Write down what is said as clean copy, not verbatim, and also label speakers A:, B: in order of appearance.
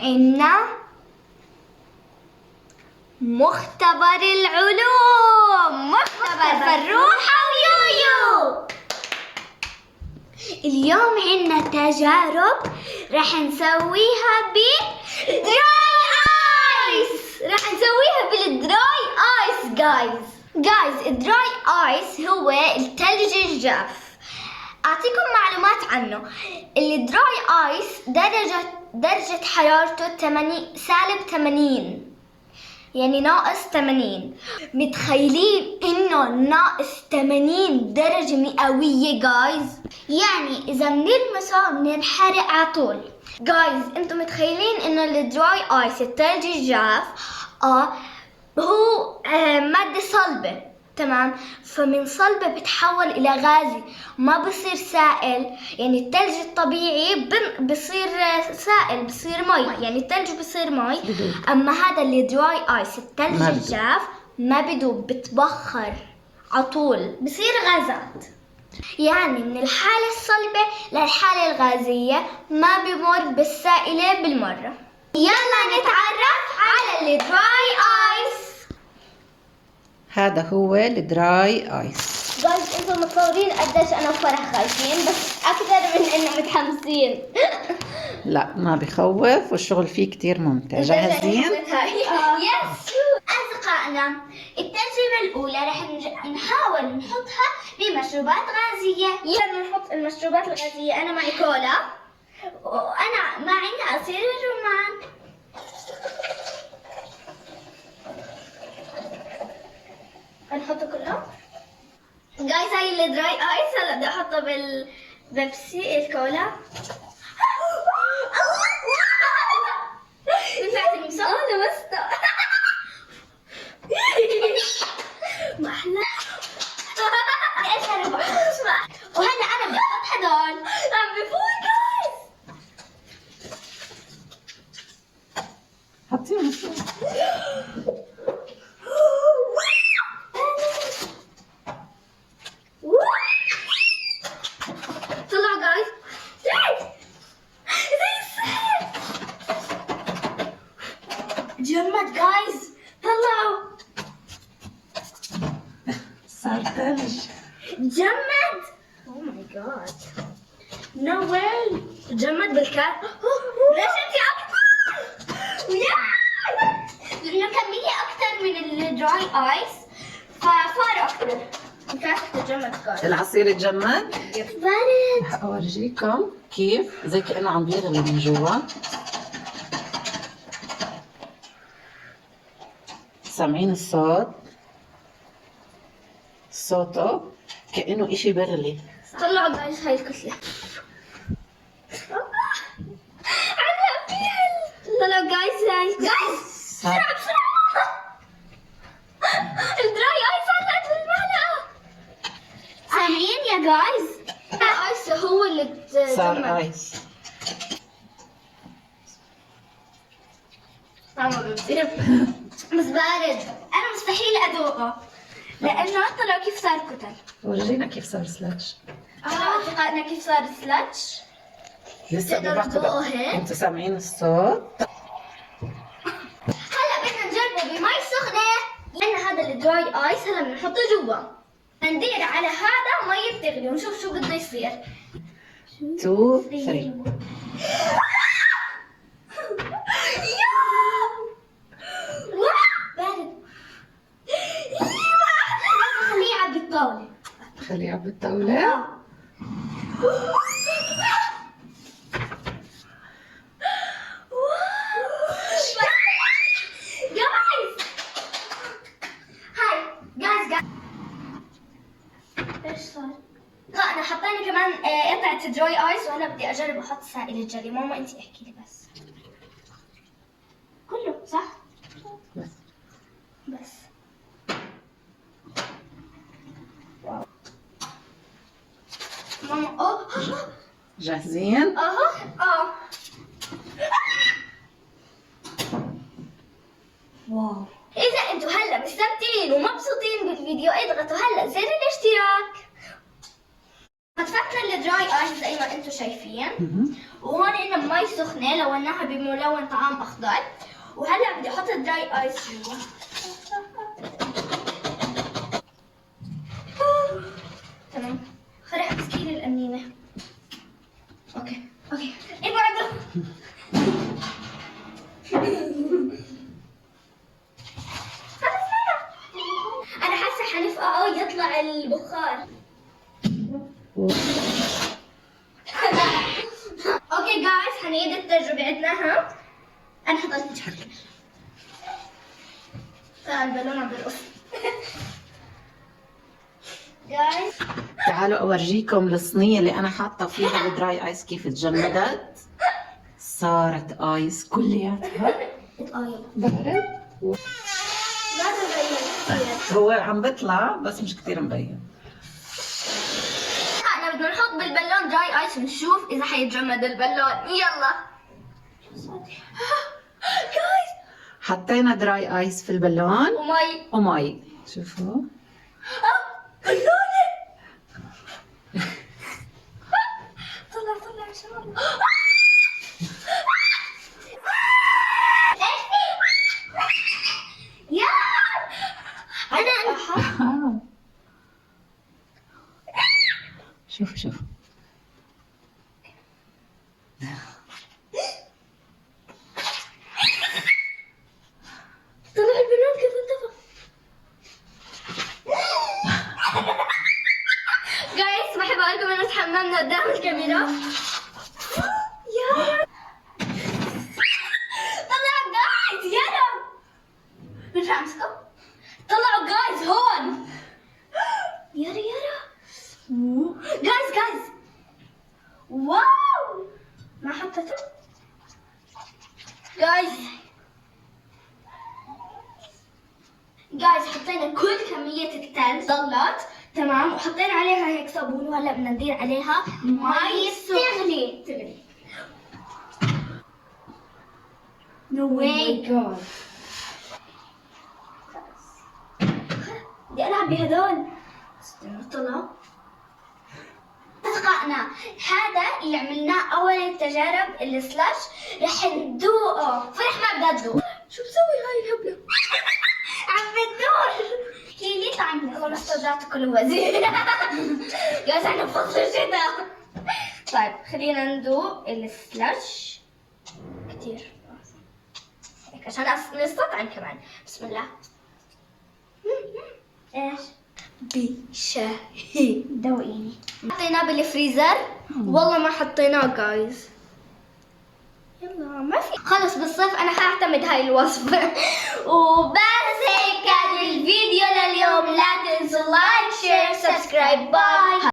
A: عنا مختبر العلوم، مختبر فروحة ويويو. اليوم عنا تجارب رح نسويها بالدراي ايس، رح نسويها بالدراي ايس جايز. الدراي ايس هو الثلج الجاف. اعطيكم معلومات عنه. الدراي ايس درجة حرارته -80، يعني -80. متخيلين انه -80 درجة مئوية جايز؟ يعني اذا بنلمسه بننحرق عطول. جايز انتم متخيلين انه الدراي ايس الثلج الجاف هو مادة صلبة، تمام؟ فمن صلبة بتحول الى غازي، ما بصير سائل. يعني الثلج الطبيعي بصير سائل، بصير مي، يعني الثلج بصير مي. اما هذا اللي دراي ايس الثلج الجاف ما بدوب، بتبخر عطول، بصير غازات. يعني من الحالة الصلبة للحالة الغازية، ما بمر بالسائلة بالمرة. يلا نتعرف على الدراي ايس.
B: هذا هو الدراي ايس.
A: جايز انتم متصورين قديش انا وفرح خايفين، بس اكثر من انه متحمسين.
B: لا ما بخوف، والشغل فيه كتير ممتع. جاهزين؟
A: يس. أصدقائنا، التجربة الأولى رح نحاول نحطها بمشروبات غازية. يلا نحط المشروبات الغازية. أنا معي كولا، وأنا معي عصير الرمان. هنحطه كله. جايز هاي الدراي ايس. هلا بدي احطه بالبيبسي الكولا. ينفع تلمسه؟ لمسته. ما احلى. ايش انا بحط؟ وهلا انا بدي احط هدول عم بفور. جايز
B: حطيهم.
A: طلعوا جايز زي السحر. جمد جايز، طلعوا.
B: صار ثلج.
A: جمد. اوه ماي جاد، نو واي. جمد بالكاد. ليش انت اكثر؟ لانه كمية اكثر من الدراي ايس فصار اكثر. كيف تجمد جايز؟
B: العصير تجمد.
A: بارد.
B: رح اورجيكم كيف زي كأنه عم بيغلي من جوا. سامعين الصوت؟ صوته كأنه اشي بغلي.
A: طلعوا جايز هاي الكتلة. عندها فيل. طلعوا جايز بسرعة بسرعة. الدراي ايس طلعت بالمعلقة. سامعين يا جايز؟ الايس هو اللي
B: صار ايس.
A: طعمه بصير بس بارد. انا مستحيل اذوقه لانه طلع كيف صار كتل.
B: ورجينا كيف صار سلاش.
A: اعتقادنا كيف صار سلاتش.
B: لسه
A: تقدروا تذوقوه
B: ببطل.
A: هيك؟
B: انتوا سامعين الصوت؟
A: هلا بدنا نجربه بمي سخنة، لأن هذا الدراي ايس هلا بنحطه جوا. ندير على هذا مي بتغلي ونشوف شو بده يصير.
B: 2 3.
A: بارد. لازم خليه يلعب بالطاولة.
B: خليه يلعب بالطاولة.
A: جايز ايش صار؟ انا حطينا كمان قطعة دراي ايس، وهلا بدي اجرب احط سائل الجلي. ماما انت احكي لي بس. كله صح؟ بس ماما
B: جاهزين؟
A: واو. إذا أنتوا هلا مستمتعين ومبسوطين بالفيديو، اضغطوا هلا زر الاشتراك. فتفتنا الدراي ايس زي ما انتم شايفين. وهون عندنا مي سخنه لوناها بملون طعام اخضر. وهلا بدي احط الدراي ايس جوا. تمام. خليني امسكي لي القنينه. اوكي ابعدوا. انا حاسه حنفقع يطلع البخار. اوكي جايز حنعيد التجربه عدناها. انا حضرت متحركه. البالون عم بيرقص. جايز
B: تعالوا اورجيكم الصينيه اللي انا حاطه فيها الدراي ايس كيف تجمدت. صارت ايس كلياتها بارد.
A: ما تبين كثير.
B: هو عم بيطلع بس مش كثير مبين.
A: احنا بدنا نحط بالبالون دراي ايس ونشوف اذا حيتجمد البالون. يلا. جايز
B: حطينا دراي ايس في البالون ومي. شوفوا
A: بالونة. طلع ان شاء الله. يا انا
B: شوف
A: طلع البالون كيف انتفخ. جايز بحب اقول لكم انه تحممنا قدام الكاميرا. يا طلع جايز. يلا نرجع امسكه. طلعوا جايز هون. يلا جايز واو ما حطيته. جايز حطينا كل كمية التلج ضلت تمام. وحطينا عليها هيك صابون. وهلا بدنا ندير عليها مي تغلي. نو واي. بدي العب بهدول. استنى طلع. أصدقائنا هذا اللي عملناه أول التجارب السلاش. رح ندوقه. فرح ما بدها تدوق. شو بسوي هاي الهبلة؟ عم بتدور. هي ليه طعمنا؟ والله استودعت كل وزير. جايز احنا بفصل الشتاء. طيب خلينا ندوق السلاش كتير هيك عشان نستطعم كمان. بسم الله. ايش؟ بشهي. دوقيني. حطيناه بالفريزر. والله ما حطيناه جايز. يلا ما في. خلص بالصيف انا حاعتمد هاي الوصفة. وبس هيك كان الفيديو لليوم. لا تنسوا لايك شير سبسكرايب باي.